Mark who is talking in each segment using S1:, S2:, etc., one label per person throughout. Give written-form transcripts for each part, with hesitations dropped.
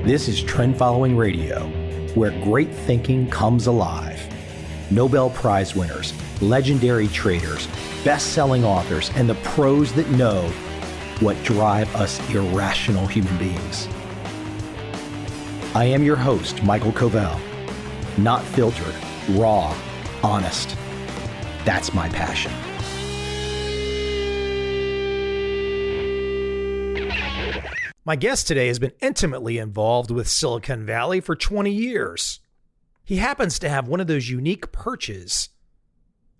S1: This is Trend Following Radio, where great thinking comes alive. Nobel Prize winners, legendary traders, best-selling authors, and the pros that know what drive us irrational human beings. I am your host, MICHAEL COVEL. Not filtered, raw, honest. That's my passion. My guest today has been intimately involved with Silicon Valley for 20 years. He happens to have one of those unique perches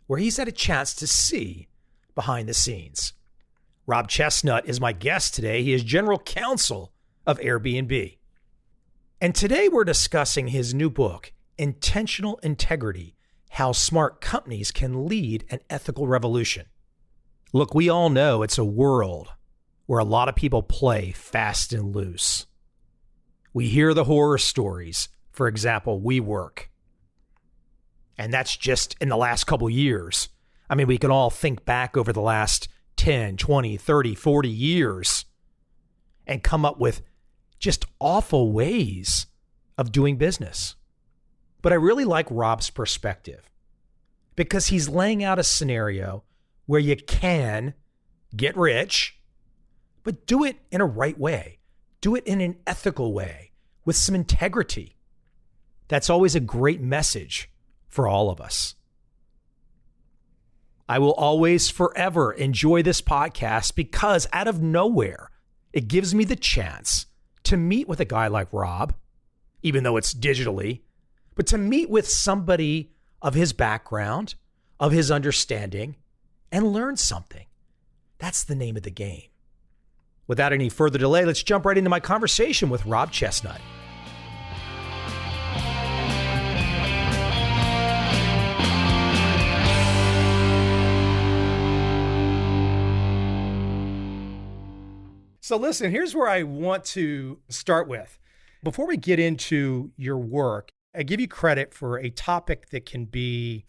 S1: where he's had a chance to see behind the scenes. Rob Chestnut is my guest today. He is General Counsel of Airbnb. And today we're discussing his new book, Intentional Integrity: How Smart Companies Can Lead an Ethical Revolution. Look, we all know it's a world where a lot of people play fast and loose. We hear the horror stories. For example, WeWork. And that's just in the last couple years. I mean, we can all think back over the last 10, 20, 30, 40 years and come up with just awful ways of doing business. But I really like Rob's perspective because he's laying out a scenario where you can get rich, but do it in a right way. Do it in an ethical way with some integrity. That's always a great message for all of us. I will always forever enjoy this podcast because out of nowhere, it gives me the chance to meet with a guy like Rob, even though it's digitally, but to meet with somebody of his background, of his understanding, and learn something. That's the name of the game. Without any further delay, let's jump right into my conversation with Rob Chestnut. So listen, here's where I want to start with. Before we get into your work, I give you credit for a topic that can be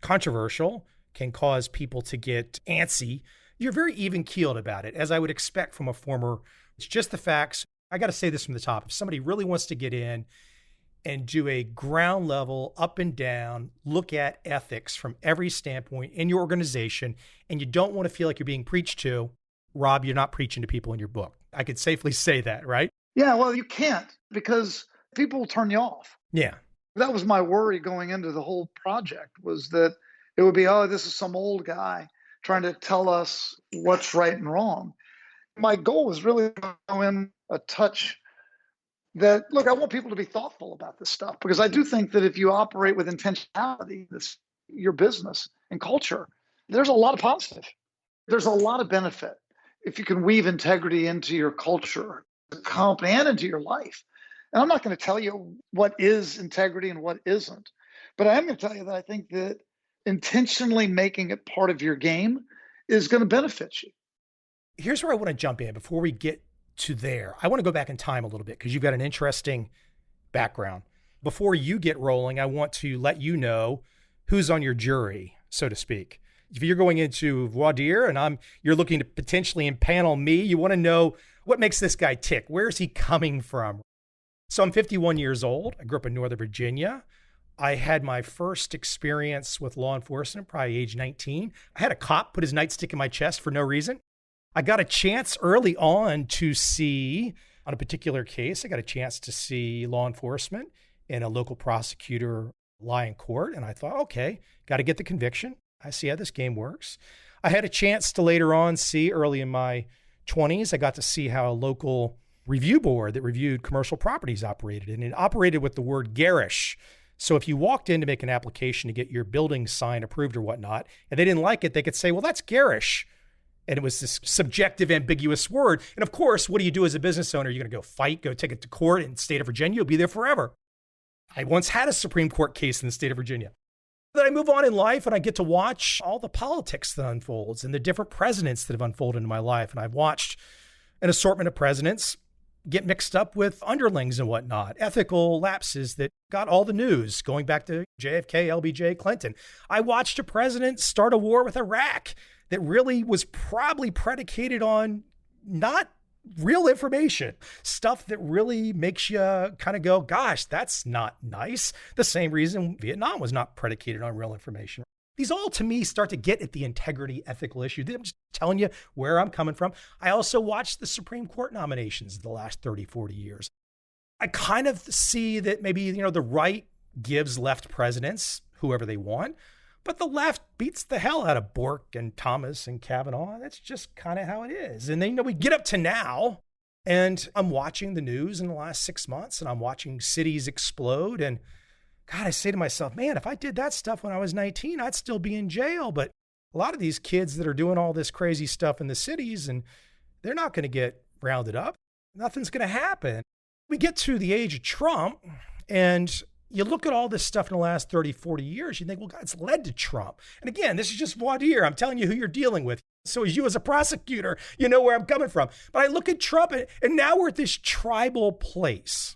S1: controversial, can cause people to get antsy. You're very even-keeled about it, as I would expect from a former. It's just the facts. I got to say this from the top. If somebody really wants to get in and do a ground level, up and down, look at ethics from every standpoint in your organization, and you don't want to feel like you're being preached to, Rob, you're not preaching to people in your book. I could safely say that, right?
S2: Yeah, well, you can't because people will turn you off.
S1: Yeah.
S2: That was my worry going into the whole project, was that it would be, oh, this is some old guy trying to tell us what's right and wrong. My goal was really to go in a touch that, look, I want people to be thoughtful about this stuff because I do think that if you operate with intentionality, your business and culture, there's a lot of positive. There's a lot of benefit if you can weave integrity into your culture, the company, and into your life. And I'm not going to tell you what is integrity and what isn't, but I am going to tell you that I think that intentionally making it part of your game is going to benefit you.
S1: Here's where I want to jump in before we get to there. I want to go back in time a little bit because you've got an interesting background. Before you get rolling, I want to let you know who's on your jury, so to speak. If you're going into voir dire and you're looking to potentially impanel me, you want to know what makes this guy tick. Where's he coming from? So I'm 51 years old. I grew up in Northern Virginia. I had my first experience with law enforcement probably age 19. I had a cop put his nightstick in my chest for no reason. I got a chance early on to see, on a particular case, I got a chance to see law enforcement and a local prosecutor lie in court. And I thought, okay, got to get the conviction. I see how this game works. I had a chance to later on see early in my 20s, I got to see how a local review board that reviewed commercial properties operated. And it operated with the word garish. So if you walked in to make an application to get your building sign approved or whatnot, and they didn't like it, they could say, well, that's garish. And it was this subjective, ambiguous word. And of course, what do you do as a business owner? You're going to go fight, go take it to court in the state of Virginia. You'll be there forever. I once had a Supreme Court case in the state of Virginia. Then I move on in life and I get to watch all the politics that unfolds and the different presidents that have unfolded in my life. And I've watched an assortment of presidents get mixed up with underlings and whatnot, ethical lapses that got all the news going back to JFK, LBJ, Clinton. I watched a president start a war with Iraq that really was probably predicated on not real information, stuff that really makes you kind of go, gosh, that's not nice. The same reason Vietnam was not predicated on real information. These all, to me, start to get at the integrity ethical issue. I'm just telling you where I'm coming from. I also watched the Supreme Court nominations the last 30, 40 years. I kind of see that maybe, the right gives left presidents whoever they want, but the left beats the hell out of Bork and Thomas and Kavanaugh. That's just kind of how it is. And then, we get up to now, and I'm watching the news in the last 6 months, and I'm watching cities explode. And God, I say to myself, man, if I did that stuff when I was 19, I'd still be in jail. But a lot of these kids that are doing all this crazy stuff in the cities, and they're not going to get rounded up. Nothing's going to happen. We get to the age of Trump, and you look at all this stuff in the last 30, 40 years, you think, well, God, it's led to Trump. And again, this is just voir dire. I'm telling you who you're dealing with. So as you as a prosecutor, you know where I'm coming from. But I look at Trump, and now we're at this tribal place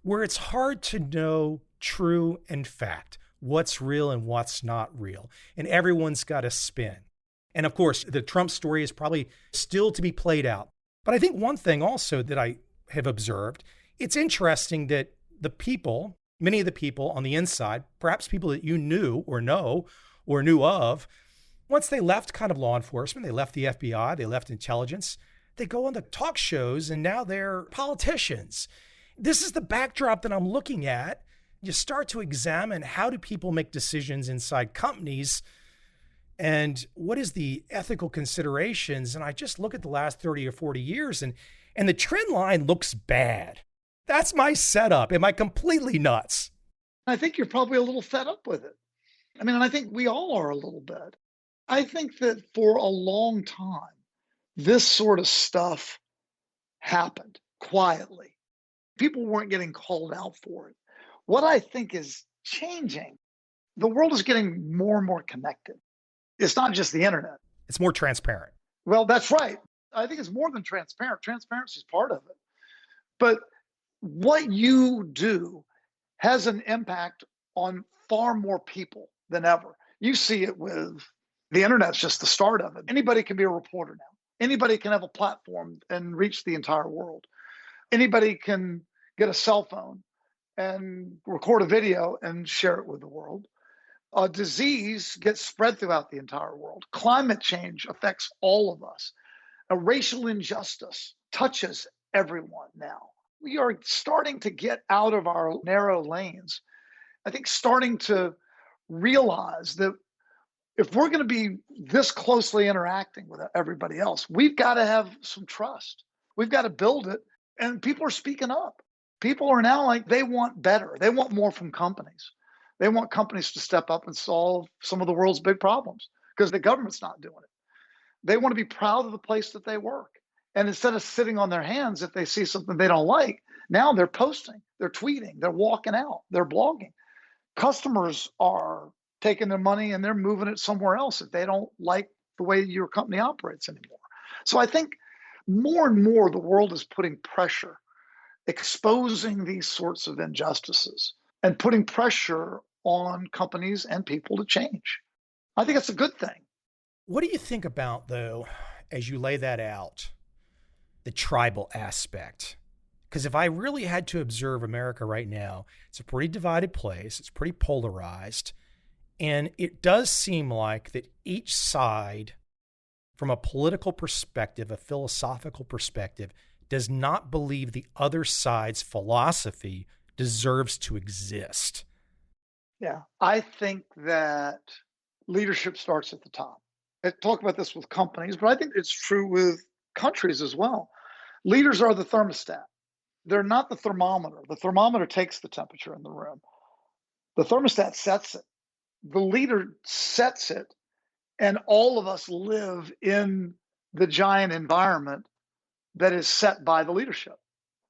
S1: where it's hard to know true and fact, what's real and what's not real. And everyone's got a spin. And of course, the Trump story is probably still to be played out. But I think one thing also that I have observed, it's interesting that the people, many of the people on the inside, perhaps people that you knew or know or knew of, once they left kind of law enforcement, they left the FBI, they left intelligence, they go on the talk shows and now they're politicians. This is the backdrop that I'm looking at. You start to examine, how do people make decisions inside companies, and what is the ethical considerations? And I just look at the last 30 or 40 years, and the trend line looks bad. That's my setup. Am I completely nuts?
S2: I think you're probably a little fed up with it. I mean, I think we all are a little bit. I think that for a long time, this sort of stuff happened quietly. People weren't getting called out for it. What I think is changing, the world is getting more and more connected. It's not just the internet.
S1: It's more transparent.
S2: Well, that's right. I think it's more than transparent. Transparency is part of it. But what you do has an impact on far more people than ever. You see it with the internet's just the start of it. Anybody can be a reporter now. Anybody can have a platform and reach the entire world. Anybody can get a cell phone and record a video and share it with the world. A disease gets spread throughout the entire world. Climate change affects all of us. A racial injustice touches everyone now. We are starting to get out of our narrow lanes. I think starting to realize that if we're going to be this closely interacting with everybody else, we've got to have some trust. We've got to build it. And people are speaking up. People are now like, they want better. They want more from companies. They want companies to step up and solve some of the world's big problems because the government's not doing it. They want to be proud of the place that they work. And instead of sitting on their hands, if they see something they don't like, now they're posting, they're tweeting, they're walking out, they're blogging. Customers are taking their money and they're moving it somewhere else if they don't like the way your company operates anymore. So I think more and more the world is putting pressure, exposing these sorts of injustices and putting pressure on companies and people to change. I think it's a good thing.
S1: What do you think about, though, as you lay that out, the tribal aspect? Because if I really had to observe America right now, it's a pretty divided place. It's pretty polarized. And it does seem like that each side, from a political perspective, a philosophical perspective, does not believe the other side's philosophy deserves to exist.
S2: Yeah, I think that leadership starts at the top. I talk about this with companies, but I think it's true with countries as well. Leaders are the thermostat. They're not the thermometer. The thermometer takes the temperature in the room. The thermostat sets it. The leader sets it, and all of us live in the giant environment that is set by the leadership.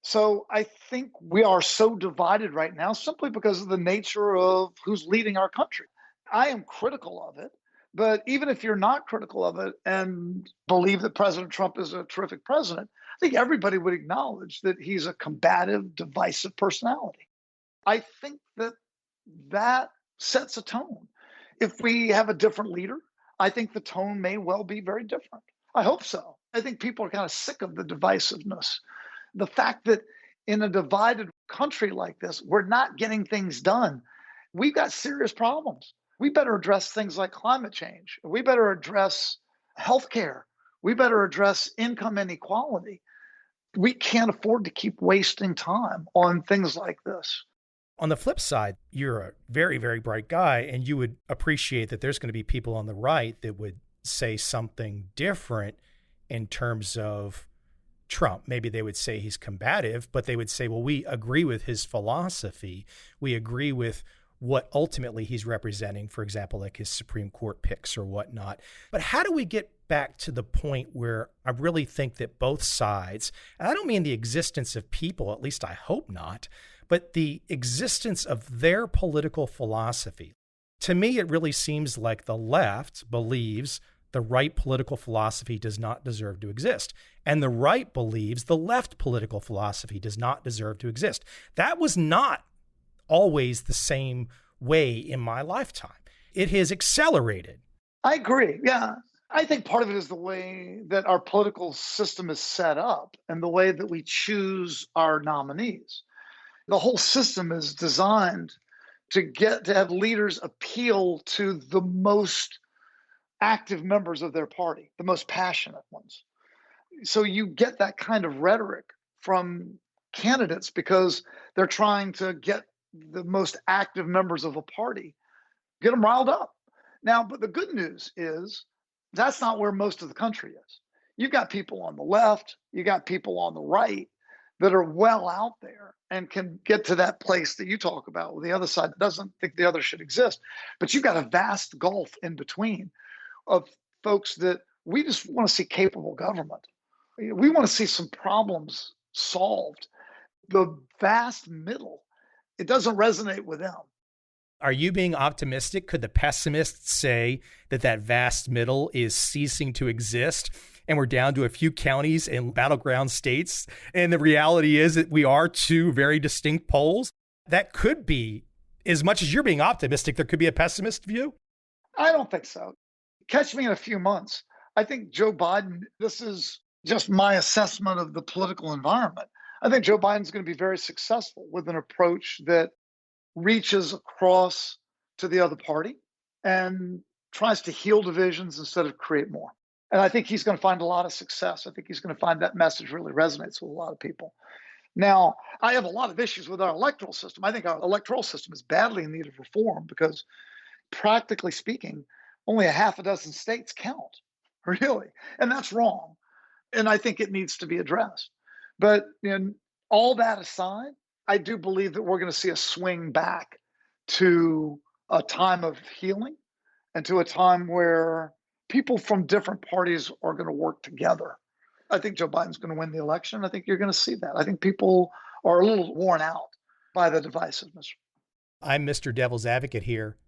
S2: So I think we are so divided right now simply because of the nature of who's leading our country. I am critical of it, but even if you're not critical of it and believe that President Trump is a terrific president, I think everybody would acknowledge that he's a combative, divisive personality. I think that sets a tone. If we have a different leader, I think the tone may well be very different. I hope so. I think people are kind of sick of the divisiveness. The fact that in a divided country like this, we're not getting things done. We've got serious problems. We better address things like climate change. We better address healthcare. We better address income inequality. We can't afford to keep wasting time on things like this.
S1: On the flip side, you're a very, very bright guy, and you would appreciate that there's going to be people on the right that would say something different in terms of Trump. Maybe they would say he's combative, but they would say, well, we agree with his philosophy. We agree with what ultimately he's representing, for example, like his Supreme Court picks or whatnot. But how do we get back to the point where I really think that both sides, and I don't mean the existence of people, at least I hope not, but the existence of their political philosophy. To me, it really seems like the left believes the right political philosophy does not deserve to exist. And the right believes the left political philosophy does not deserve to exist. That was not always the same way in my lifetime. It has accelerated.
S2: I agree. Yeah. I think part of it is the way that our political system is set up and the way that we choose our nominees. The whole system is designed to have leaders appeal to the most active members of their party, the most passionate ones. So you get that kind of rhetoric from candidates because they're trying to get the most active members of a party, get them riled up. Now, but the good news is that's not where most of the country is. You've got people on the left, you got people on the right that are well out there and can get to that place that you talk about with the other side that doesn't think the other should exist. But you've got a vast gulf in between of folks that we just want to see capable government. We want to see some problems solved. The vast middle, it doesn't resonate with them.
S1: Are you being optimistic? Could the pessimists say that that vast middle is ceasing to exist and we're down to a few counties in battleground states? And the reality is that we are two very distinct poles. That could be, as much as you're being optimistic, there could be a pessimist view.
S2: I don't think so. Catch me in a few months. I think Joe Biden, this is just my assessment of the political environment. I think Joe Biden's going to be very successful with an approach that reaches across to the other party and tries to heal divisions instead of create more. And I think he's going to find a lot of success. I think he's going to find that message really resonates with a lot of people. Now, I have a lot of issues with our electoral system. I think our electoral system is badly in need of reform because, practically speaking, only a half a dozen states count, really. And that's wrong. And I think it needs to be addressed. But all that aside, I do believe that we're going to see a swing back to a time of healing and to a time where people from different parties are going to work together. I think Joe Biden's going to win the election. I think you're going to see that. I think people are a little worn out by the divisiveness.
S1: I'm Mr. Devil's Advocate here.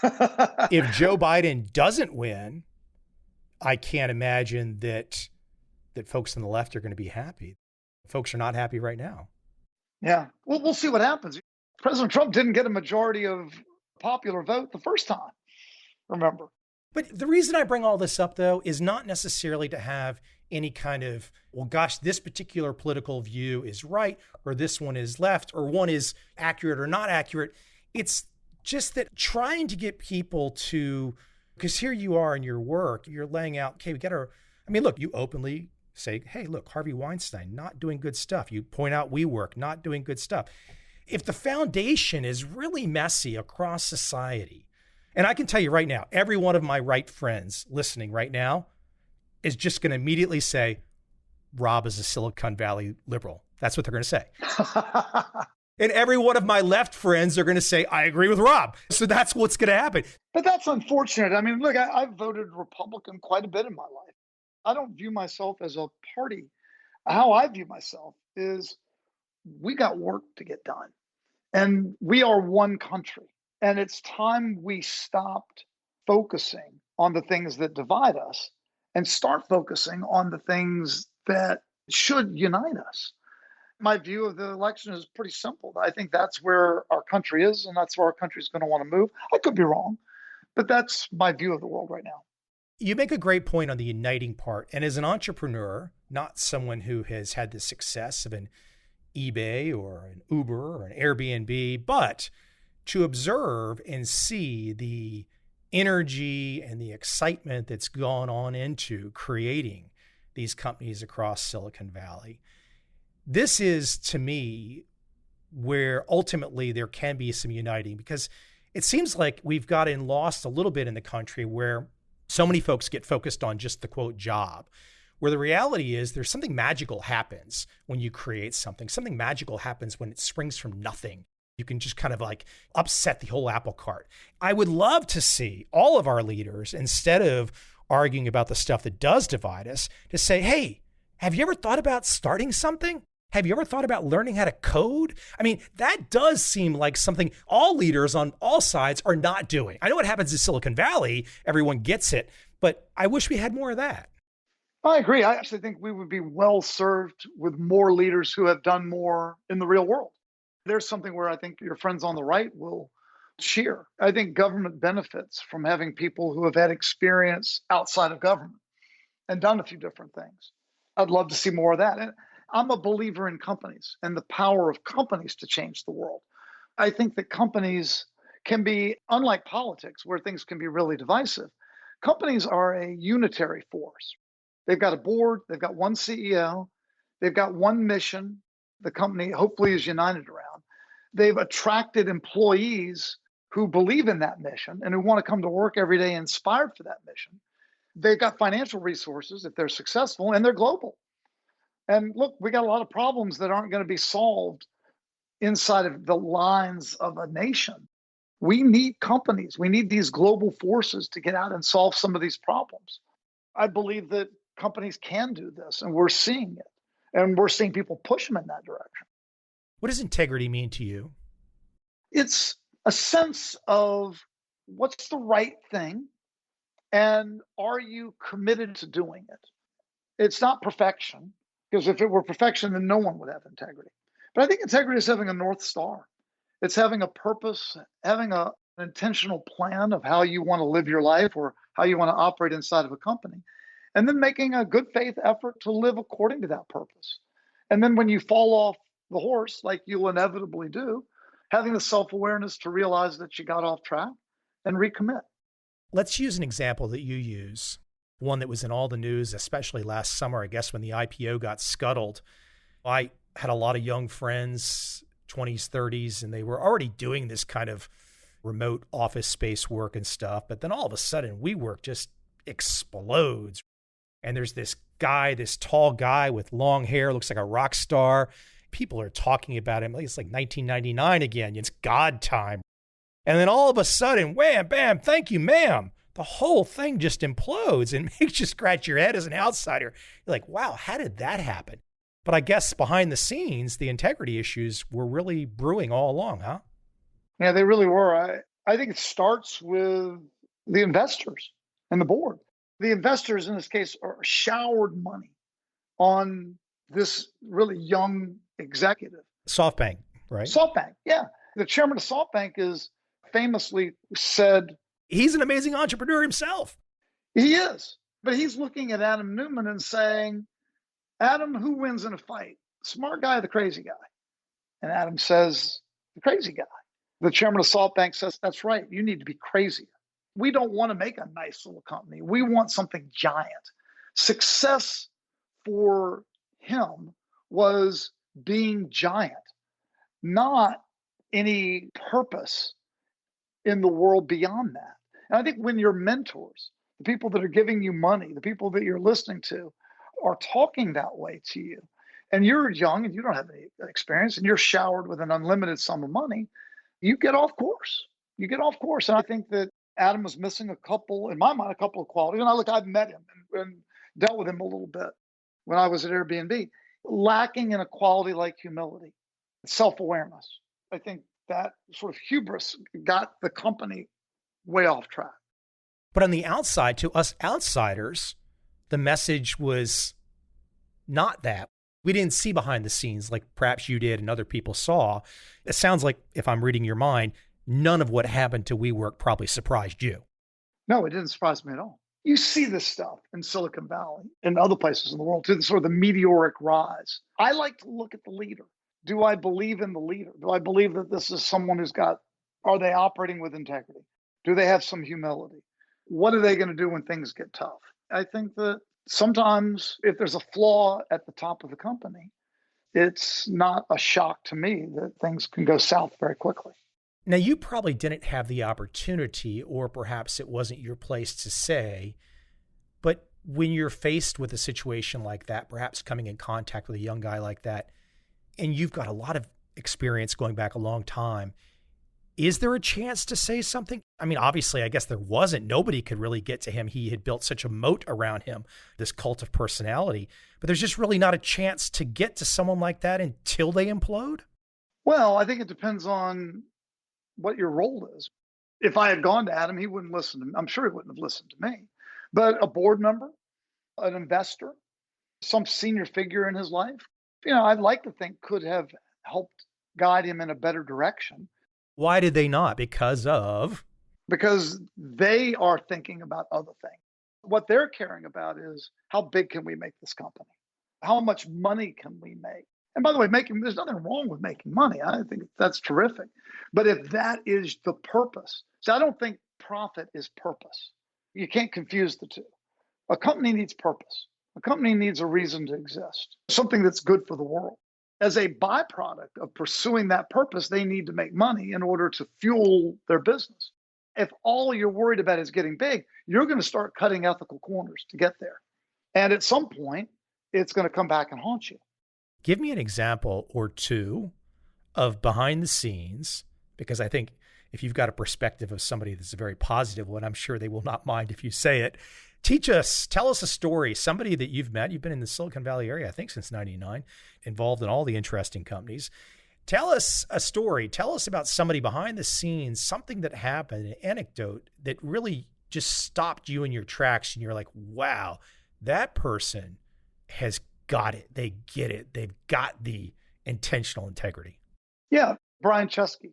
S1: If Joe Biden doesn't win, I can't imagine that folks on the left are going to be happy. Folks are not happy right now.
S2: Yeah. Well, we'll see what happens. President Trump didn't get a majority of popular vote the first time, remember.
S1: But the reason I bring all this up, though, is not necessarily to have any kind of, well, gosh, this particular political view is right, or this one is left, or one is accurate or not accurate. It's just that trying to get people to, because here you are in your work, you're laying out, okay, look, you openly say, hey, look, Harvey Weinstein, not doing good stuff. You point out WeWork, not doing good stuff. If the foundation is really messy across society, and I can tell you right now, every one of my right friends listening right now is just going to immediately say, Rob is a Silicon Valley liberal. That's what they're going to say. And every one of my left friends are going to say, I agree with Rob. So that's what's going to happen.
S2: But that's unfortunate. I mean, look, I've voted Republican quite a bit in my life. I don't view myself as a party. How I view myself is we got work to get done. And we are one country. And it's time we stopped focusing on the things that divide us and start focusing on the things that should unite us. My view of the election is pretty simple. I think that's where our country is, and that's where our country is going to want to move. I could be wrong, but that's my view of the world right now.
S1: You make a great point on the uniting part. And as an entrepreneur, not someone who has had the success of an eBay or an Uber or an Airbnb, but to observe and see the energy and the excitement that's gone on into creating these companies across Silicon Valley. This is, to me, where ultimately there can be some uniting, because it seems like we've gotten lost a little bit in the country where so many folks get focused on just the quote job, where the reality is there's something magical happens when you create something. Something magical happens when it springs from nothing. You can just kind of like upset the whole apple cart. I would love to see all of our leaders, instead of arguing about the stuff that does divide us, to say, hey, have you ever thought about starting something? Have you ever thought about learning how to code? I mean, that does seem like something all leaders on all sides are not doing. I know what happens in Silicon Valley. Everyone gets it, but I wish we had more of that.
S2: I agree. I actually think we would be well served with more leaders who have done more in the real world. There's something where I think your friends on the right will cheer. I think government benefits from having people who have had experience outside of government and done a few different things. I'd love to see more of that. And I'm a believer in companies and the power of companies to change the world. I think that companies can be, unlike politics, where things can be really divisive, companies are a unitary force. They've got a board, they've got one CEO, they've got one mission the company hopefully is united around. They've attracted employees who believe in that mission and who want to come to work every day inspired for that mission. They've got financial resources if they're successful, and they're global. And look, we got a lot of problems that aren't going to be solved inside of the lines of a nation. We need companies. We need these global forces to get out and solve some of these problems. I believe that companies can do this, and we're seeing it. And we're seeing people push them in that direction.
S1: What does integrity mean to you?
S2: It's a sense of what's the right thing, and are you committed to doing it? It's not perfection, because if it were perfection, then no one would have integrity. But I think integrity is having a North Star. It's having a purpose, having an intentional plan of how you want to live your life or how you want to operate inside of a company, and then making a good faith effort to live according to that purpose. And then when you fall off the horse, like you'll inevitably do, having the self-awareness to realize that you got off track and recommit.
S1: Let's use an example that you use, one that was in all the news, especially last summer, I guess, when the IPO got scuttled. I had a lot of young friends, 20s, 30s, and they were already doing this kind of remote office space work and stuff. But then all of a sudden, WeWork just explodes. And there's this guy, this tall guy with long hair, looks like a rock star. People are talking about him. It's like 1999 again. It's God time. And then all of a sudden, wham, bam, thank you, ma'am. The whole thing just implodes and makes you scratch your head as an outsider. You're like, wow, how did that happen? But I guess behind the scenes, the integrity issues were really brewing all along, huh?
S2: Yeah, they really were. I think it starts with the investors and the board. The investors in this case are showered money on this really young executive.
S1: SoftBank, right?
S2: SoftBank, yeah. The chairman of SoftBank is famously said,
S1: he's an amazing entrepreneur himself.
S2: He is. But he's looking at Adam Neumann and saying, Adam, who wins in a fight? Smart guy or the crazy guy? And Adam says, the crazy guy. The chairman of SoftBank says, that's right. You need to be crazier. We don't want to make a nice little company. We want something giant. Success for him was being giant, not any purpose in the world beyond that. And I think when your mentors, the people that are giving you money, the people that you're listening to, are talking that way to you, and you're young and you don't have any experience and you're showered with an unlimited sum of money, you get off course. You get off course. And I think that Adam was missing in my mind, a couple of qualities. And I've met him and dealt with him a little bit when I was at Airbnb, lacking in a quality like humility, self-awareness. I think that sort of hubris got the company way off track.
S1: But on the outside, to us outsiders, the message was not that. We didn't see behind the scenes like perhaps you did and other people saw. It sounds like, if I'm reading your mind, none of what happened to WeWork probably surprised you.
S2: No, it didn't surprise me at all. You see this stuff in Silicon Valley and other places in the world too, the sort of the meteoric rise. I like to look at the leader. Do I believe in the leader? Do I believe that this is someone are they operating with integrity? Do they have some humility? What are they going to do when things get tough? I think that sometimes if there's a flaw at the top of the company, it's not a shock to me that things can go south very quickly.
S1: Now, you probably didn't have the opportunity, or perhaps it wasn't your place to say, but when you're faced with a situation like that, perhaps coming in contact with a young guy like that, and you've got a lot of experience going back a long time, is there a chance to say something? I mean, obviously, I guess there wasn't. Nobody could really get to him. He had built such a moat around him, this cult of personality, but there's just really not a chance to get to someone like that until they implode?
S2: Well, I think it depends on what your role is. If I had gone to Adam, he wouldn't listen to me. I'm sure he wouldn't have listened to me. But a board member, an investor, some senior figure in his life, I'd like to think could have helped guide him in a better direction.
S1: Why did they not? Because
S2: they are thinking about other things. What they're caring about is how big can we make this company? How much money can we make? And by the way, there's nothing wrong with making money. I think that's terrific. But if that is the purpose, so I don't think profit is purpose. You can't confuse the two. A company needs purpose. A company needs a reason to exist, something that's good for the world. As a byproduct of pursuing that purpose, they need to make money in order to fuel their business. If all you're worried about is getting big, you're going to start cutting ethical corners to get there. And at some point, it's going to come back and haunt you.
S1: Give me an example or two of behind the scenes, because I think if you've got a perspective of somebody that's a very positive one, I'm sure they will not mind if you say it. Tell us a story, somebody that you've met. You've been in the Silicon Valley area, I think, since '99, involved in all the interesting companies. Tell us a story. Tell us about somebody behind the scenes, something that happened, an anecdote that really just stopped you in your tracks. And you're like, wow, that person has got it. They get it. They've got the intentional integrity.
S2: Yeah. Brian Chesky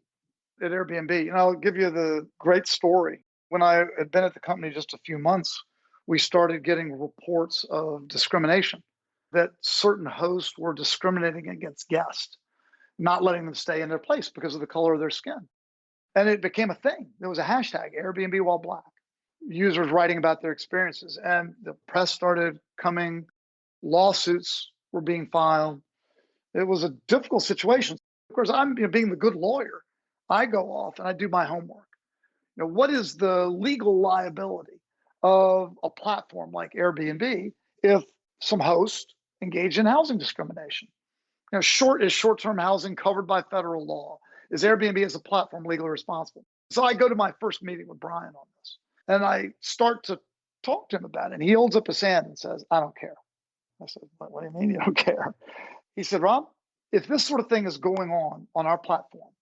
S2: at Airbnb. I'll give you the great story. When I had been at the company just a few months, we started getting reports of discrimination, that certain hosts were discriminating against guests, not letting them stay in their place because of the color of their skin. And it became a thing. There was a hashtag, Airbnb while black, users writing about their experiences. And the press started coming, lawsuits were being filed. It was a difficult situation. Of course, I'm being the good lawyer. I go off and I do my homework. What is the legal liability of a platform like Airbnb if some hosts engage in housing discrimination? Is short-term housing covered by federal law? Is Airbnb as a platform legally responsible? So I go to my first meeting with Brian on this, and I start to talk to him about it. And he holds up his hand and says, "I don't care." I said, "What do you mean you don't care?" He said, "Rob, if this sort of thing is going on our platform,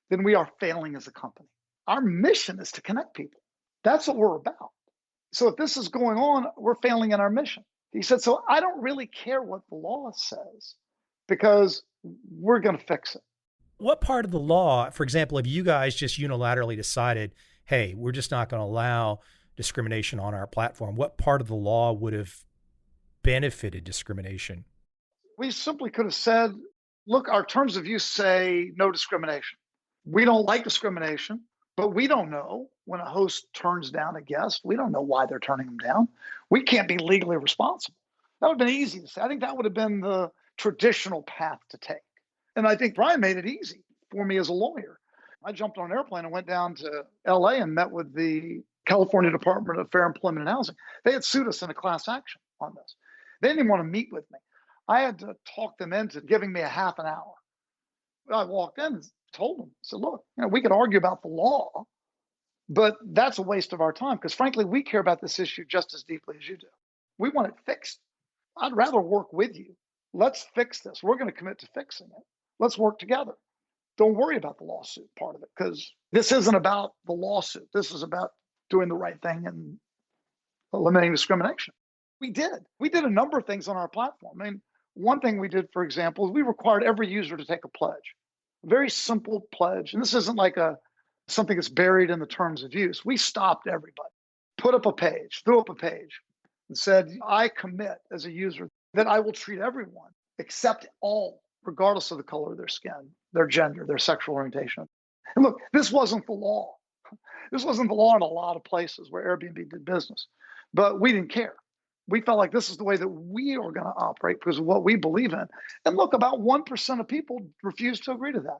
S2: then we are failing as a company. Our mission is to connect people. That's what we're about. So if this is going on, we're failing in our mission." He said, "So I don't really care what the law says because we're going to fix it."
S1: What part of the law, for example, if you guys just unilaterally decided, hey, we're just not going to allow discrimination on our platform, what part of the law would have benefited discrimination?
S2: We simply could have said, look, our terms of use say no discrimination. We don't like discrimination, but we don't know when a host turns down a guest. We don't know why they're turning them down. We can't be legally responsible. That would have been easy to say. I think that would have been the traditional path to take. And I think Brian made it easy for me as a lawyer. I jumped on an airplane and went down to LA and met with the California Department of Fair Employment and Housing. They had sued us in a class action on this. They didn't even want to meet with me. I had to talk them into giving me a half an hour. I walked in and told them, I said, look, we could argue about the law, but that's a waste of our time because frankly, we care about this issue just as deeply as you do. We want it fixed. I'd rather work with you. Let's fix this. We're going to commit to fixing it. Let's work together. Don't worry about the lawsuit part of it because this isn't about the lawsuit. This is about doing the right thing and eliminating discrimination. We did a number of things on our platform. I mean, one thing we did, for example, is we required every user to take a pledge, a very simple pledge. And this isn't like something that's buried in the terms of use. We stopped everybody. threw up a page and said, I commit as a user that I will treat everyone, accept all, regardless of the color of their skin, their gender, their sexual orientation. And look, this wasn't the law. This wasn't the law in a lot of places where Airbnb did business, but we didn't care. We felt like this is the way that we are going to operate because of what we believe in. And look, about 1% of people refuse to agree to that.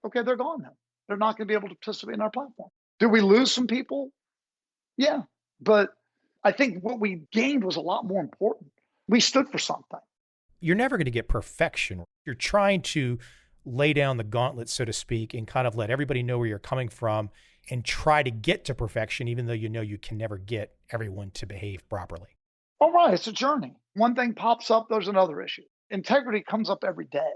S2: Okay, they're gone now. They're not going to be able to participate in our platform. Did we lose some people? Yeah. But I think what we gained was a lot more important. We stood for something.
S1: You're never going to get perfection. You're trying to lay down the gauntlet, so to speak, and kind of let everybody know where you're coming from and try to get to perfection, even though you know you can never get everyone to behave properly.
S2: All right, it's a journey. One thing pops up, there's another issue. Integrity comes up every day.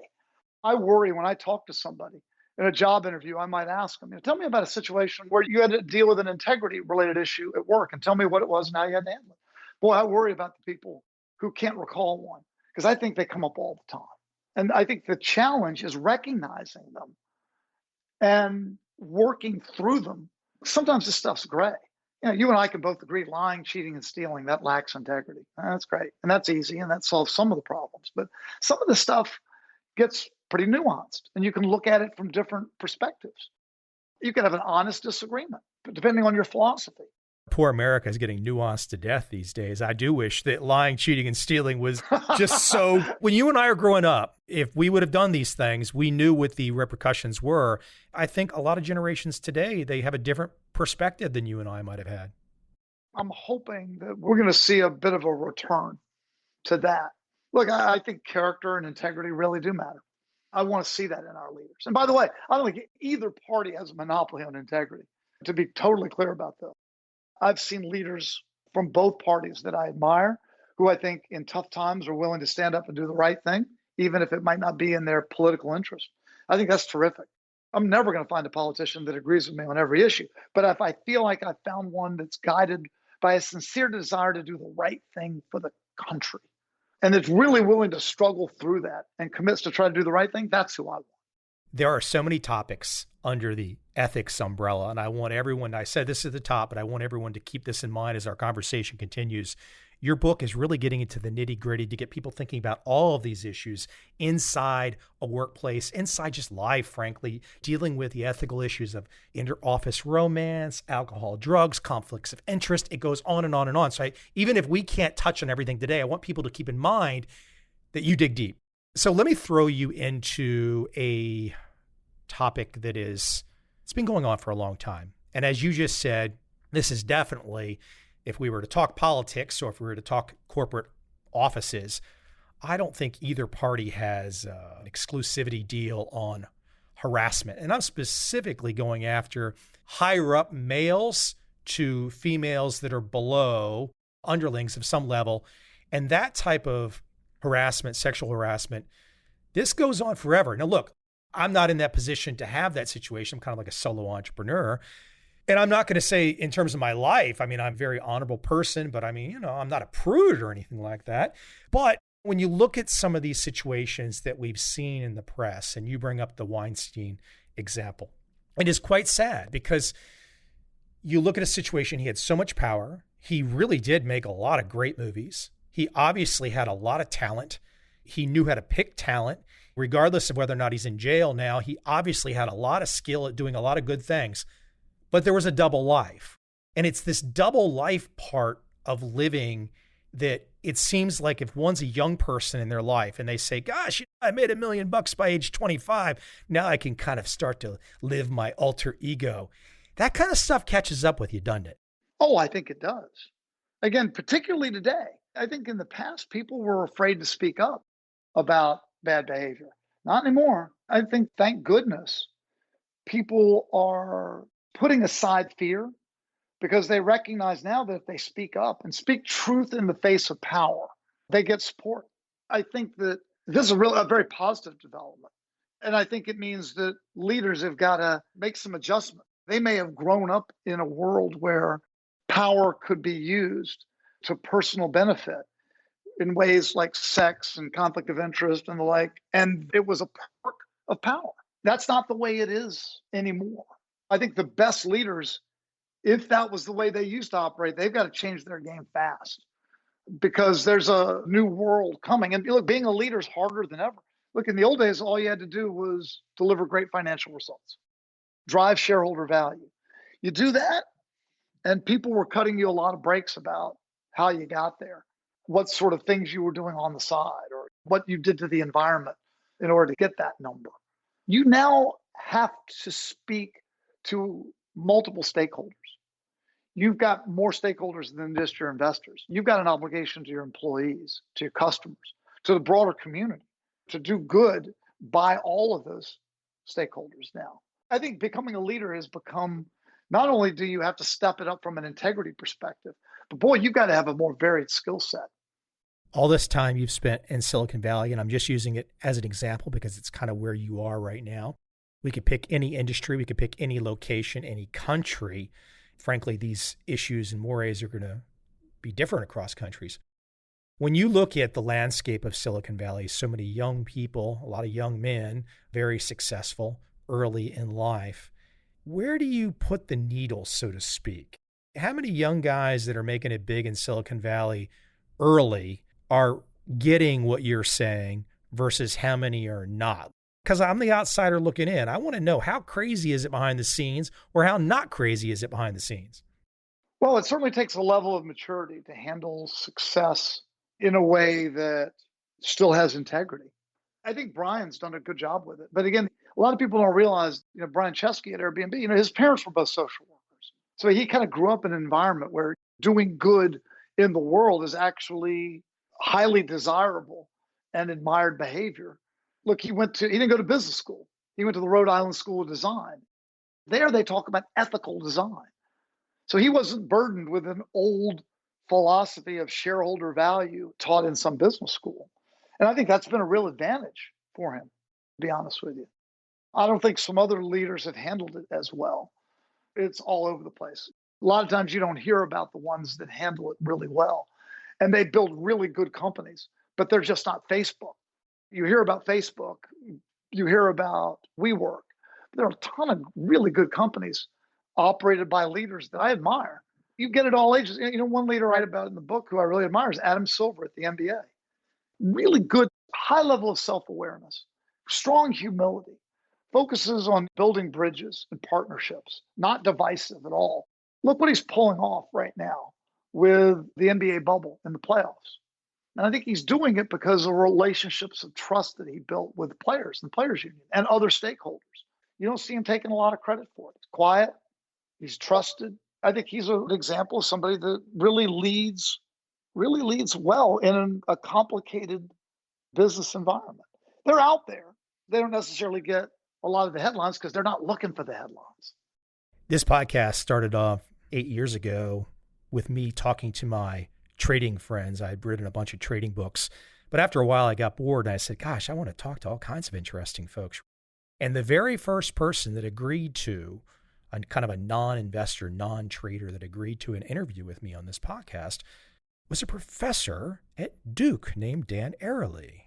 S2: I worry when I talk to somebody in a job interview, I might ask them, tell me about a situation where you had to deal with an integrity related issue at work and tell me what it was and how you had to handle it. Boy, I worry about the people who can't recall one because I think they come up all the time. And I think the challenge is recognizing them and working through them. Sometimes this stuff's gray. You and I can both agree lying, cheating, and stealing, that lacks integrity. That's great. And that's easy. And that solves some of the problems. But some of the stuff gets pretty nuanced and you can look at it from different perspectives. You can have an honest disagreement, depending on your philosophy.
S1: Poor America is getting nuanced to death these days. I do wish that lying, cheating, and stealing was just so. When you and I are growing up, if we would have done these things, we knew what the repercussions were. I think a lot of generations today, they have a different perspective than you and I might have had.
S2: I'm hoping that we're going to see a bit of a return to that. Look, I think character and integrity really do matter. I want to see that in our leaders. And by the way, I don't think either party has a monopoly on integrity, to be totally clear about that. I've seen leaders from both parties that I admire, who I think in tough times are willing to stand up and do the right thing, even if it might not be in their political interest. I think that's terrific. I'm never going to find a politician that agrees with me on every issue. But if I feel like I found one that's guided by a sincere desire to do the right thing for the country, and it's really willing to struggle through that and commits to try to do the right thing, that's who I want.
S1: There are so many topics under the ethics umbrella, and I want everyone, I said this at the top, but I want everyone to keep this in mind as our conversation continues. Your book is really getting into the nitty gritty to get people thinking about all of these issues inside a workplace, inside just life, frankly, dealing with the ethical issues of inter-office romance, alcohol, drugs, conflicts of interest. It goes on and on and on. So even if we can't touch on everything today, I want people to keep in mind that you dig deep. So let me throw you into a topic that it's been going on for a long time. And as you just said, this is definitely, if we were to talk politics or if we were to talk corporate offices, I don't think either party has an exclusivity deal on harassment. And I'm specifically going after higher up males to females that are below, underlings of some level. And that type of harassment, sexual harassment, this goes on forever. Now, look, I'm not in that position to have that situation. I'm kind of like a solo entrepreneur. And I'm not going to say in terms of my life, I mean, I'm a very honorable person, but I mean, I'm not a prude or anything like that. But when you look at some of these situations that we've seen in the press, and you bring up the Weinstein example, it is quite sad because you look at a situation, he had so much power. He really did make a lot of great movies. He obviously had a lot of talent. He knew how to pick talent. Regardless of whether or not he's in jail now, he obviously had a lot of skill at doing a lot of good things. But there was a double life. And it's this double life part of living that it seems like if one's a young person in their life and they say, gosh, I made $1 million by age 25. Now I can kind of start to live my alter ego. That kind of stuff catches up with you, doesn't it?
S2: Oh, I think it does. Again, particularly today. I think in the past, people were afraid to speak up about bad behavior. Not anymore. I think, thank goodness, people are putting aside fear because they recognize now that if they speak up and speak truth in the face of power, they get support. I think that this is a very positive development. And I think it means that leaders have got to make some adjustment. They may have grown up in a world where power could be used to personal benefit in ways like sex and conflict of interest and the like. And it was a perk of power. That's not the way it is anymore. I think the best leaders If that was the way they used to operate, they've got to change their game fast because there's a new world coming. And look, being a leader is harder than ever. Look, in the old days, all you had to do was deliver great financial results, drive shareholder value. You do that, and people were cutting you a lot of breaks about how you got there, what sort of things you were doing on the side, or what you did to the environment in order to get that number. You now have to speak to multiple stakeholders. You've got more stakeholders than just your investors. You've got an obligation to your employees, to your customers, to the broader community, to do good by all of those stakeholders now. I think becoming a leader has become, not only do you have to step it up from an integrity perspective, but boy, you've got to have a more varied skill set.
S1: All this time you've spent in Silicon Valley, and I'm just using it as an example because it's kind of where you are right now. We could pick any industry, we could pick any location, any country. Frankly, these issues and mores are going to be different across countries. When you look at the landscape of Silicon Valley, so many young people, a lot of young men, very successful early in life, where do you put the needle, so to speak? How many young guys that are making it big in Silicon Valley early are getting what you're saying versus how many are not? Because I'm the outsider looking in. I want to know, how crazy is it behind the scenes, or how not crazy is it behind the scenes?
S2: Well, it certainly takes a level of maturity to handle success in a way that still has integrity. I think Brian's done a good job with it. But again, a lot of people don't realize, Brian Chesky at Airbnb, his parents were both social workers. So he kind of grew up in an environment where doing good in the world is actually highly desirable and admired behavior. Look, he didn't go to business school. He went to the Rhode Island School of Design. There they talk about ethical design. So he wasn't burdened with an old philosophy of shareholder value taught in some business school. And I think that's been a real advantage for him, to be honest with you. I don't think some other leaders have handled it as well. It's all over the place. A lot of times you don't hear about the ones that handle it really well. And they build really good companies, but they're just not Facebook. You hear about Facebook, you hear about WeWork. There are a ton of really good companies operated by leaders that I admire. You get it all ages. One leader I write about in the book who I really admire is Adam Silver at the NBA. Really good, high level of self-awareness, strong humility, focuses on building bridges and partnerships, not divisive at all. Look what he's pulling off right now with the NBA bubble in the playoffs. And I think he's doing it because of relationships of trust that he built with players and players union and other stakeholders. You don't see him taking a lot of credit for it. He's quiet. He's trusted. I think he's an example of somebody that really leads well in a complicated business environment. They're out there. They don't necessarily get a lot of the headlines because they're not looking for the headlines.
S1: This podcast started off 8 years ago with me talking to my trading friends. I'd written a bunch of trading books, but after a while I got bored and I said, gosh, I want to talk to all kinds of interesting folks. And the very first person that agreed to, kind of a non-investor, non-trader that agreed to an interview with me on this podcast, was a professor at Duke named Dan Ariely.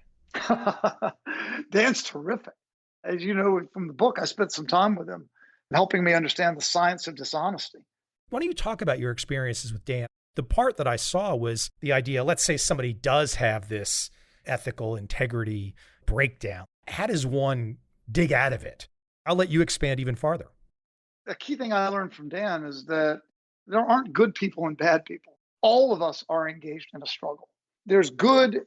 S2: Dan's terrific. As you know from the book, I spent some time with him helping me understand the science of dishonesty.
S1: Why don't you talk about your experiences with Dan? The part that I saw was the idea, let's say somebody does have this ethical integrity breakdown. How does one dig out of it? I'll let you expand even farther.
S2: The key thing I learned from Dan is that there aren't good people and bad people. All of us are engaged in a struggle. There's good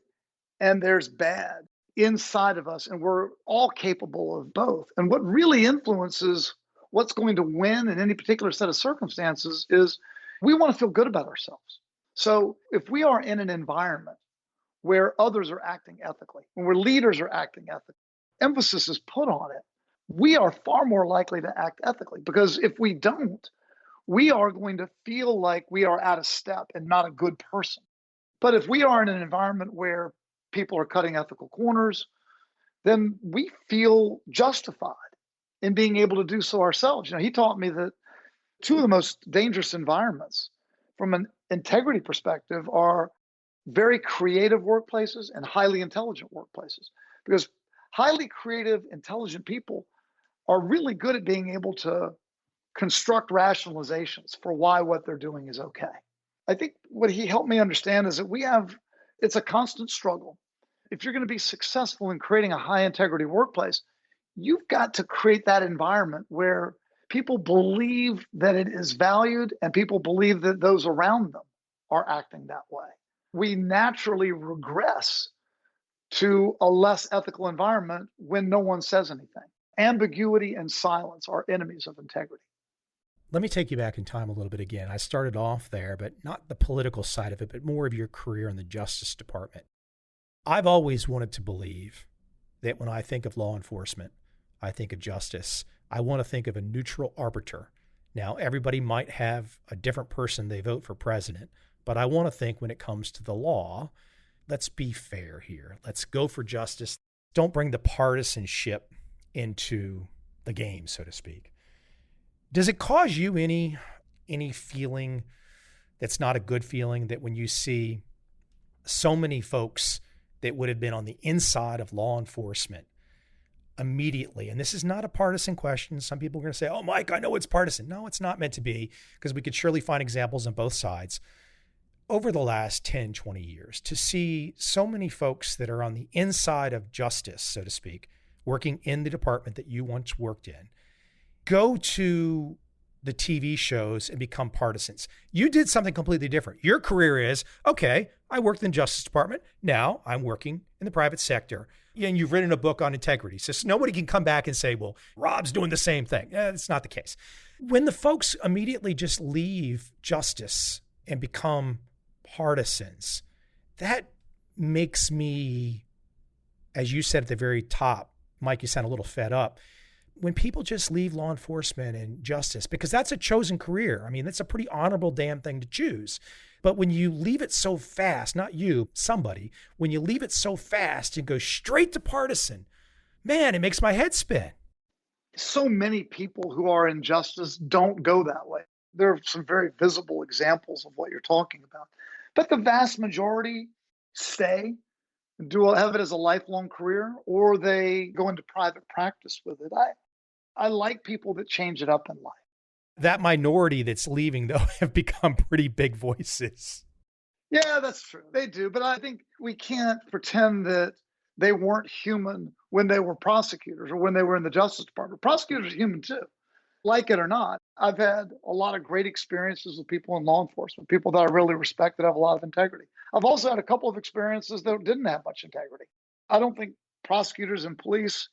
S2: and there's bad inside of us, and we're all capable of both. And what really influences what's going to win in any particular set of circumstances is we want to feel good about ourselves. So if we are in an environment where others are acting ethically, where leaders are acting ethically, emphasis is put on it, we are far more likely to act ethically, because if we don't, we are going to feel like we are out of step and not a good person. But if we are in an environment where people are cutting ethical corners, then we feel justified in being able to do so ourselves. He taught me that two of the most dangerous environments from an integrity perspective are very creative workplaces and highly intelligent workplaces, because highly creative, intelligent people are really good at being able to construct rationalizations for why what they're doing is okay. I think what he helped me understand is that it's a constant struggle. If you're going to be successful in creating a high integrity workplace, you've got to create that environment where people believe that it is valued and people believe that those around them are acting that way. We naturally regress to a less ethical environment when no one says anything. Ambiguity and silence are enemies of integrity.
S1: Let me take you back in time a little bit again. I started off there, but not the political side of it, but more of your career in the Justice Department. I've always wanted to believe that when I think of law enforcement, I think of justice. I want to think of a neutral arbiter. Now, everybody might have a different person they vote for president, but I want to think when it comes to the law, let's be fair here. Let's go for justice. Don't bring the partisanship into the game, so to speak. Does it cause you any feeling that's not a good feeling, that when you see so many folks that would have been on the inside of law enforcement immediately, and this is not a partisan question. Some people are going to say, oh, Mike, I know it's partisan. No, it's not meant to be, because we could surely find examples on both sides. Over the last 10, 20 years, to see so many folks that are on the inside of justice, so to speak, working in the department that you once worked in, go to the TV shows and become partisans. You did something completely different. Your career is, okay, I worked in the Justice Department. Now I'm working in the private sector. And you've written a book on integrity. So nobody can come back and say, well, Rob's doing the same thing. It's not the case. When the folks immediately just leave justice and become partisans, that makes me, as you said at the very top, Mike, you sound a little fed up. When people just leave law enforcement and justice, because that's a chosen career. I mean, that's a pretty honorable damn thing to choose. But when you leave it so fast, not you, somebody, when you leave it so fast and go straight to partisan, man, it makes my head spin.
S2: So many people who are in justice don't go that way. There are some very visible examples of what you're talking about. But the vast majority stay and have it as a lifelong career, or they go into private practice with it. I like people that change it up in life.
S1: That minority that's leaving, though, have become pretty big voices.
S2: Yeah, that's true. They do. But I think we can't pretend that they weren't human when they were prosecutors or when they were in the Justice Department. Prosecutors are human too, like it or not. I've had a lot of great experiences with people in law enforcement, people that I really respect that have a lot of integrity. I've also had a couple of experiences that didn't have much integrity. I don't think prosecutors and police,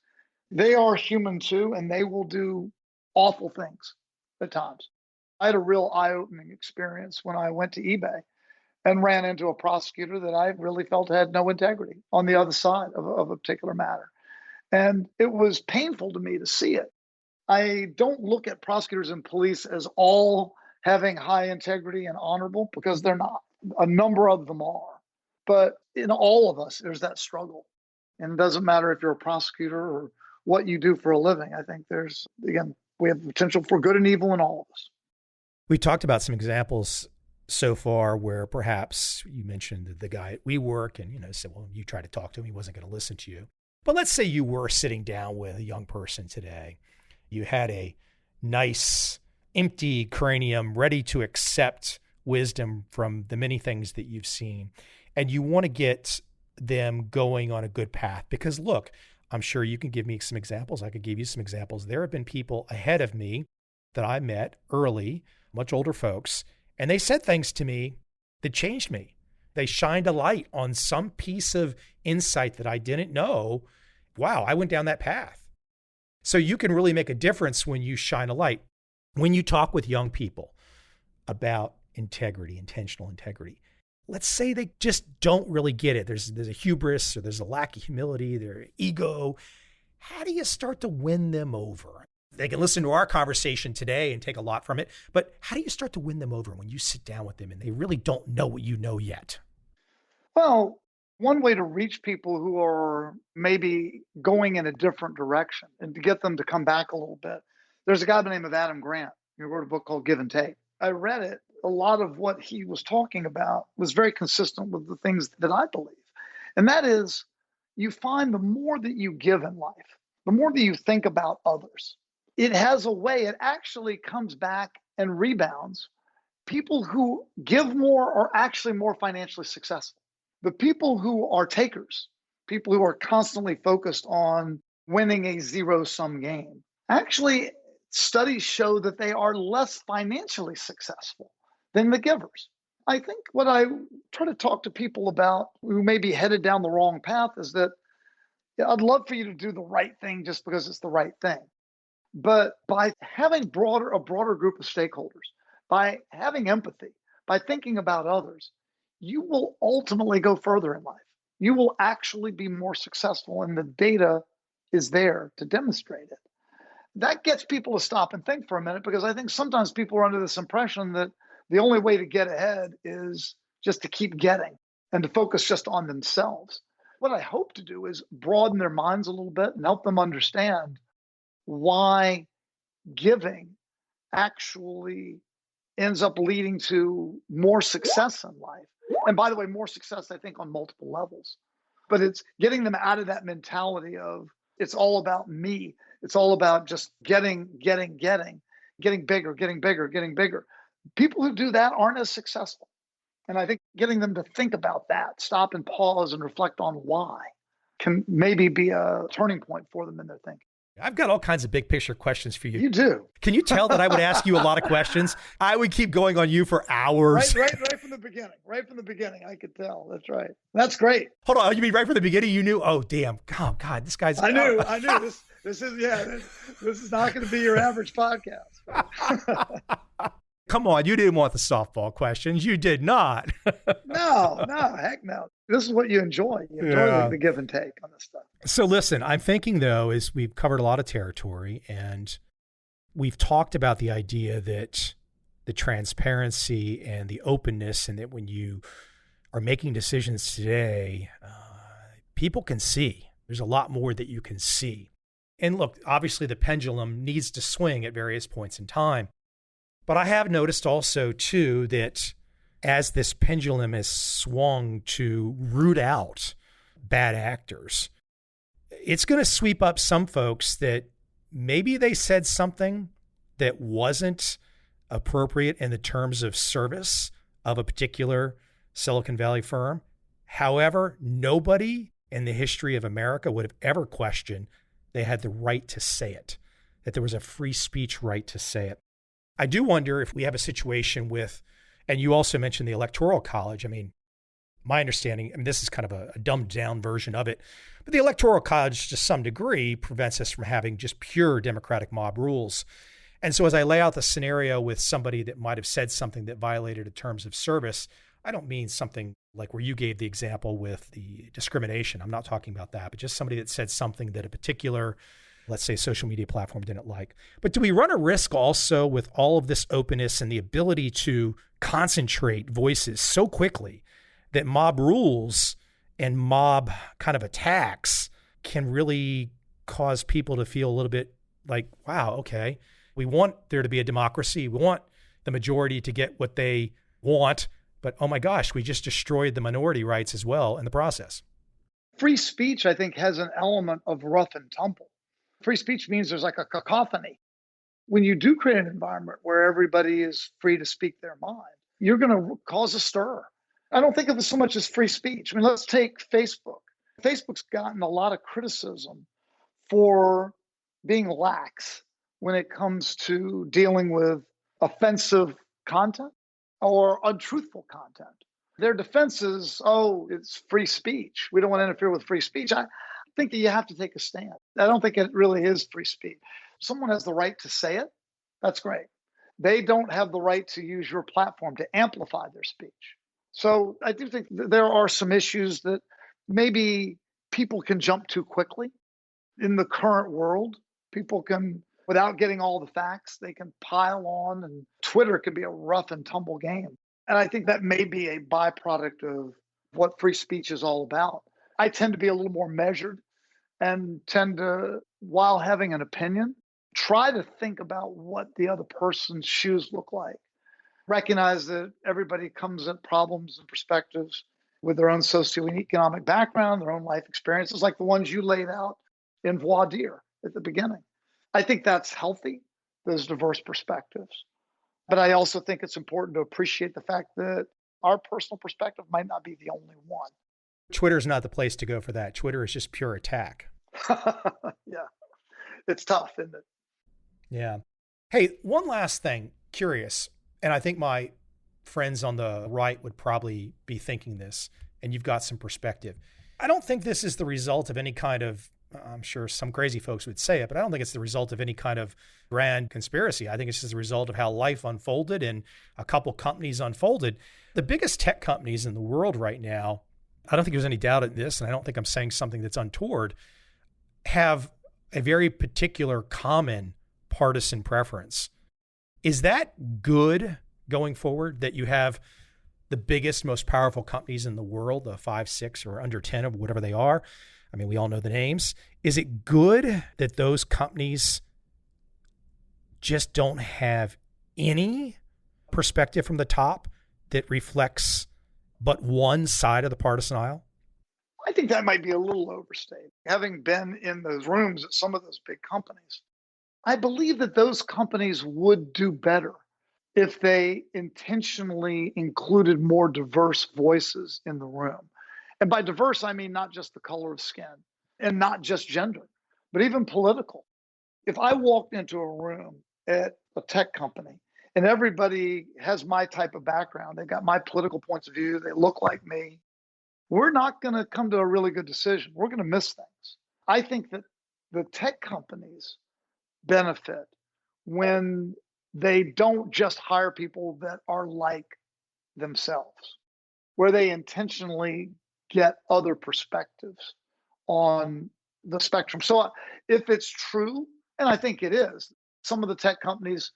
S2: they are human too, and they will do awful things at times. I had a real eye-opening experience when I went to eBay and ran into a prosecutor that I really felt had no integrity on the other side of a particular matter. And it was painful to me to see it. I don't look at prosecutors and police as all having high integrity and honorable, because they're not. A number of them are. But in all of us, there's that struggle. And it doesn't matter if you're a prosecutor or what you do for a living. I think we have potential for good and evil in all of us.
S1: We talked about some examples so far where perhaps you mentioned the guy at WeWork and, said, well, you tried to talk to him, he wasn't going to listen to you. But let's say you were sitting down with a young person today. You had a nice, empty cranium ready to accept wisdom from the many things that you've seen. And you want to get them going on a good path. Because look, I'm sure you can give me some examples. I could give you some examples. There have been people ahead of me that I met early, much older folks, and they said things to me that changed me. They shined a light on some piece of insight that I didn't know. Wow, I went down that path. So you can really make a difference when you shine a light. When you talk with young people about integrity, intentional integrity, let's say they just don't really get it. There's a hubris, or there's a lack of humility, their ego. How do you start to win them over? They can listen to our conversation today and take a lot from it, but how do you start to win them over when you sit down with them and they really don't know what you know yet?
S2: Well, one way to reach people who are maybe going in a different direction and to get them to come back a little bit. There's a guy by the name of Adam Grant. He wrote a book called Give and Take. I read it. A lot of what he was talking about was very consistent with the things that I believe. And that is, you find the more that you give in life, the more that you think about others, it has a way, it actually comes back and rebounds. People who give more are actually more financially successful. The people who are takers, people who are constantly focused on winning a zero sum game, actually, studies show that they are less financially successful than the givers. I think what I try to talk to people about who may be headed down the wrong path is that, yeah, I'd love for you to do the right thing just because it's the right thing. But by having a broader group of stakeholders, by having empathy, by thinking about others, you will ultimately go further in life. You will actually be more successful, and the data is there to demonstrate it. That gets people to stop and think for a minute, because I think sometimes people are under this impression that the only way to get ahead is just to keep getting and to focus just on themselves. What I hope to do is broaden their minds a little bit and help them understand why giving actually ends up leading to more success in life. And by the way, more success, I think, on multiple levels. But it's getting them out of that mentality of it's all about me. It's all about just getting bigger, getting bigger, getting bigger. People who do that aren't as successful. And I think getting them to think about that, stop and pause and reflect on why, can maybe be a turning point for them in their thinking.
S1: I've got all kinds of big picture questions for you.
S2: You do.
S1: Can you tell that I would ask you a lot of questions? I would keep going on you for hours.
S2: Right from the beginning. Right from the beginning, I could tell. That's right. That's great.
S1: Hold on. You mean right from the beginning you knew? Oh, damn. Oh, God, this guy's...
S2: I knew. This is not going to be your average podcast.
S1: Come on. You didn't want the softball questions. You did not.
S2: No, heck no. This is what you enjoy. You enjoy the give and take on this stuff.
S1: So listen, I'm thinking though, is we've covered a lot of territory and we've talked about the idea that the transparency and the openness, and that when you are making decisions today, people can see. There's a lot more that you can see. And look, obviously the pendulum needs to swing at various points in time. But I have noticed also too that as this pendulum has swung to root out bad actors, it's going to sweep up some folks that maybe they said something that wasn't appropriate in the terms of service of a particular Silicon Valley firm. However, nobody in the history of America would have ever questioned they had the right to say it, that there was a free speech right to say it. I do wonder if we have a situation with, and you also mentioned the Electoral College. I mean, my understanding, this is kind of a dumbed down version of it, but the Electoral College to some degree prevents us from having just pure democratic mob rules. And so as I lay out the scenario with somebody that might have said something that violated the terms of service, I don't mean something like where you gave the example with the discrimination. I'm not talking about that, but just somebody that said something that a particular, let's say, social media platform didn't like. But do we run a risk also with all of this openness and the ability to concentrate voices so quickly that mob rules and mob kind of attacks can really cause people to feel a little bit like, wow, okay, we want there to be a democracy. We want the majority to get what they want, but oh my gosh, we just destroyed the minority rights as well in the process.
S2: Free speech, I think, has an element of rough and tumble. Free speech means there's like a cacophony. When you do create an environment where everybody is free to speak their mind, you're going to cause a stir. I don't think of it so much as free speech. I mean, let's take Facebook. Facebook's gotten a lot of criticism for being lax when it comes to dealing with offensive content or untruthful content. Their defense is, oh, it's free speech. We don't want to interfere with free speech. I think that you have to take a stand. I don't think it really is free speech. Someone has the right to say it. That's great. They don't have the right to use your platform to amplify their speech. So I do think that there are some issues that maybe people can jump too quickly. In the current world, people can, without getting all the facts, they can pile on, and Twitter can be a rough and tumble game. And I think that may be a byproduct of what free speech is all about. I tend to be a little more measured and tend to, while having an opinion, try to think about what the other person's shoes look like. Recognize that everybody comes at problems and perspectives with their own socioeconomic background, their own life experiences, like the ones you laid out in voir dire at the beginning. I think that's healthy, those diverse perspectives. But I also think it's important to appreciate the fact that our personal perspective might not be the only one.
S1: Twitter's not the place to go for that. Twitter is just pure attack.
S2: Yeah, it's tough, isn't it?
S1: Yeah. Hey, one last thing, curious, and I think my friends on the right would probably be thinking this, and you've got some perspective. I don't think this is the result of any kind of, I'm sure some crazy folks would say it, but I don't think it's the result of any kind of grand conspiracy. I think it's just the result of how life unfolded and a couple companies unfolded. The biggest tech companies in the world right now, I don't think there's any doubt in this, and I don't think I'm saying something that's untoward, have a very particular common partisan preference. Is that good going forward, that you have the biggest, most powerful companies in the world, the 5, 6, or under 10 of whatever they are? I mean, we all know the names. Is it good that those companies just don't have any perspective from the top that reflects but one side of the partisan aisle?
S2: I think that might be a little overstated. Having been in those rooms at some of those big companies, I believe that those companies would do better if they intentionally included more diverse voices in the room. And by diverse, I mean not just the color of skin and not just gender, but even political. If I walked into a room at a tech company and everybody has my type of background, they've got my political points of view, they look like me, we're not going to come to a really good decision. We're going to miss things. I think that the tech companies benefit when they don't just hire people that are like themselves, where they intentionally get other perspectives on the spectrum. So if it's true, and I think it is, some of the tech companies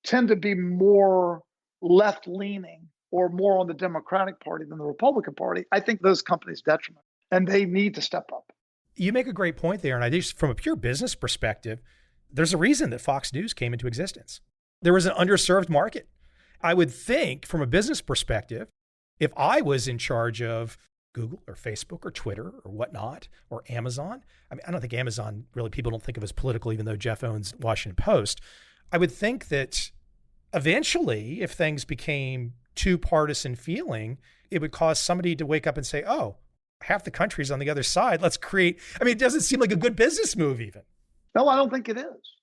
S2: tend to be more left leaning or more on the Democratic Party than the Republican Party. I think those companies detriment, and they need to step up.
S1: You make a great point there. And I think from a pure business perspective, there's a reason that Fox News came into existence. There was an underserved market. I would think from a business perspective, if I was in charge of Google or Facebook or Twitter or whatnot, or Amazon, I mean, I don't think Amazon really, people don't think of as political, even though Jeff owns Washington Post. I would think that eventually, if things became too partisan feeling, it would cause somebody to wake up and say, oh, half the country's on the other side. Let's create, I mean, it doesn't seem like a good business move even.
S2: No, I don't think it is.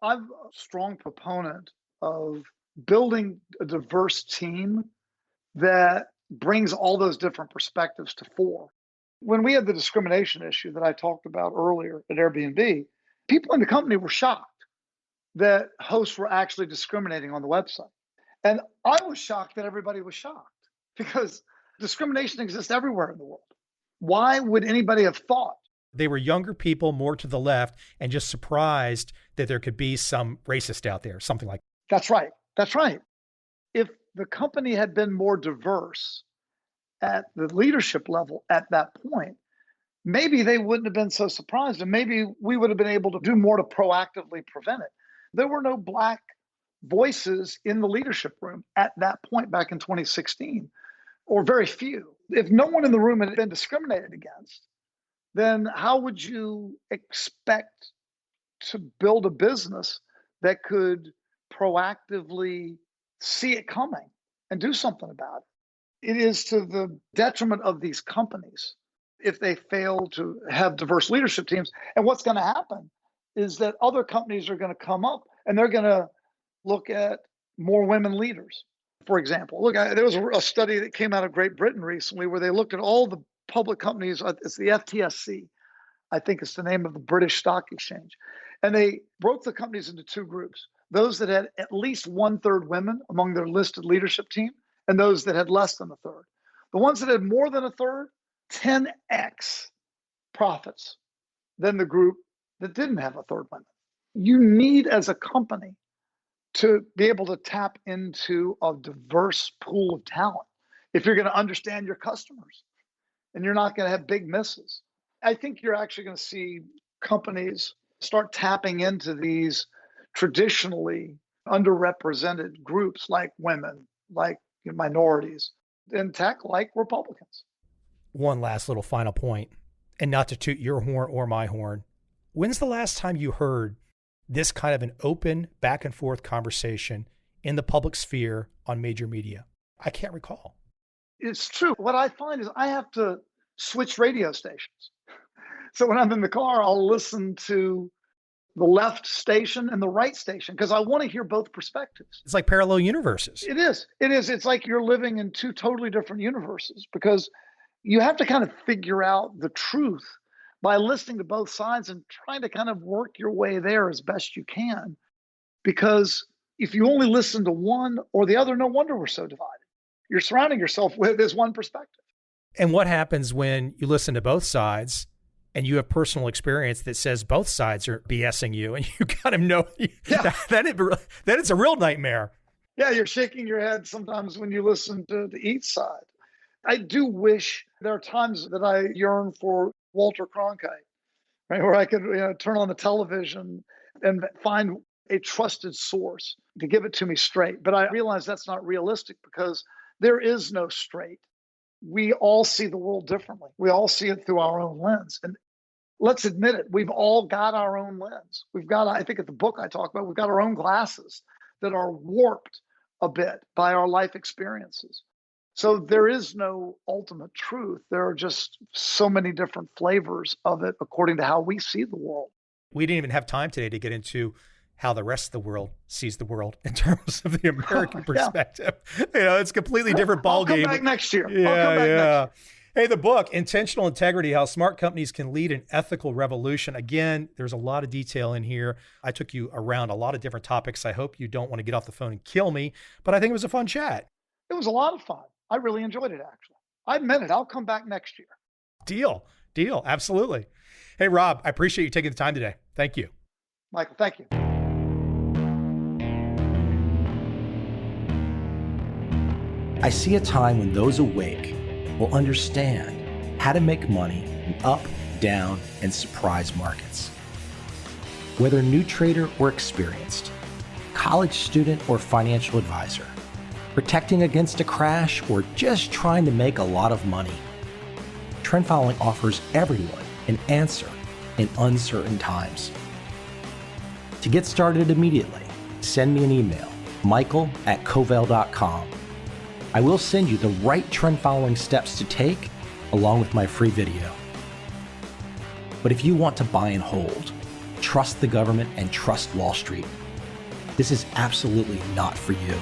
S2: I'm a strong proponent of building a diverse team that brings all those different perspectives to fore. When we had the discrimination issue that I talked about earlier at Airbnb, people in the company were shocked that hosts were actually discriminating on the website. And I was shocked that everybody was shocked, because discrimination exists everywhere in the world. Why would anybody have thought?
S1: They were younger people, more to the left, and just surprised that there could be some racist out there, something like that.
S2: That's right. That's right. If the company had been more diverse at the leadership level at that point, maybe they wouldn't have been so surprised, and maybe we would have been able to do more to proactively prevent it. There were no Black voices in the leadership room at that point back in 2016, or very few. If no one in the room had been discriminated against, then how would you expect to build a business that could proactively see it coming and do something about it? It is to the detriment of these companies if they fail to have diverse leadership teams. And what's going to happen is that other companies are going to come up and they're going to look at more women leaders. For example, look, there was a study that came out of Great Britain recently where they looked at all the public companies. It's the FTSE, I think it's the name of the British Stock Exchange. And they broke the companies into two groups: those that had at least 1/3 women among their listed leadership team, and those that had less than 1/3. The ones that had more than 1/3, 10x profits than the group that didn't have 1/3 women. You need, as a company, to be able to tap into a diverse pool of talent if you're going to understand your customers and you're not going to have big misses. I think you're actually going to see companies start tapping into these traditionally underrepresented groups like women, like minorities, in tech, like Republicans.
S1: One last little final point, and not to toot your horn or my horn. When's the last time you heard this kind of an open back and forth conversation in the public sphere on major media? I can't recall.
S2: It's true. What I find is I have to switch radio stations. So when I'm in the car, I'll listen to the left station and the right station because I want to hear both perspectives.
S1: It's like parallel universes.
S2: It is. It is. It's like you're living in two totally different universes because you have to kind of figure out the truth by listening to both sides and trying to kind of work your way there as best you can. Because if you only listen to one or the other, no wonder we're so divided. You're surrounding yourself with this one perspective.
S1: And what happens when you listen to both sides and you have personal experience that says both sides are BSing you and you kind of know that it's a real nightmare.
S2: Yeah, you're shaking your head sometimes when you listen to each side. I do wish there are times that I yearn for Walter Cronkite, right, where I could turn on the television and find a trusted source to give it to me straight. But I realize that's not realistic because there is no straight. We all see the world differently. We all see it through our own lens. And let's admit it, we've all got our own lens. We've got, I think at the book I talk about, we've got our own glasses that are warped a bit by our life experiences. So there is no ultimate truth. There are just so many different flavors of it according to how we see the world.
S1: We didn't even have time today to get into how the rest of the world sees the world in terms of the American perspective. It's a completely different ballgame.
S2: I'll come back next year.
S1: Yeah. Hey, the book, Intentional Integrity, How Smart Companies Can Lead an Ethical Revolution. Again, there's a lot of detail in here. I took you around a lot of different topics. I hope you don't want to get off the phone and kill me, but I think it was a fun chat.
S2: It was a lot of fun. I really enjoyed it, actually. I meant it. I'll come back next year.
S1: Deal. Absolutely. Hey, Rob, I appreciate you taking the time today. Thank you.
S2: Michael, thank you.
S3: I see a time when those awake will understand how to make money in up, down, and surprise markets. Whether new trader or experienced, college student or financial advisor, protecting against a crash or just trying to make a lot of money, trend following offers everyone an answer in uncertain times. To get started immediately, send me an email, michael@covel.com. I will send you the right trend following steps to take along with my free video. But if you want to buy and hold, trust the government and trust Wall Street, this is absolutely not for you.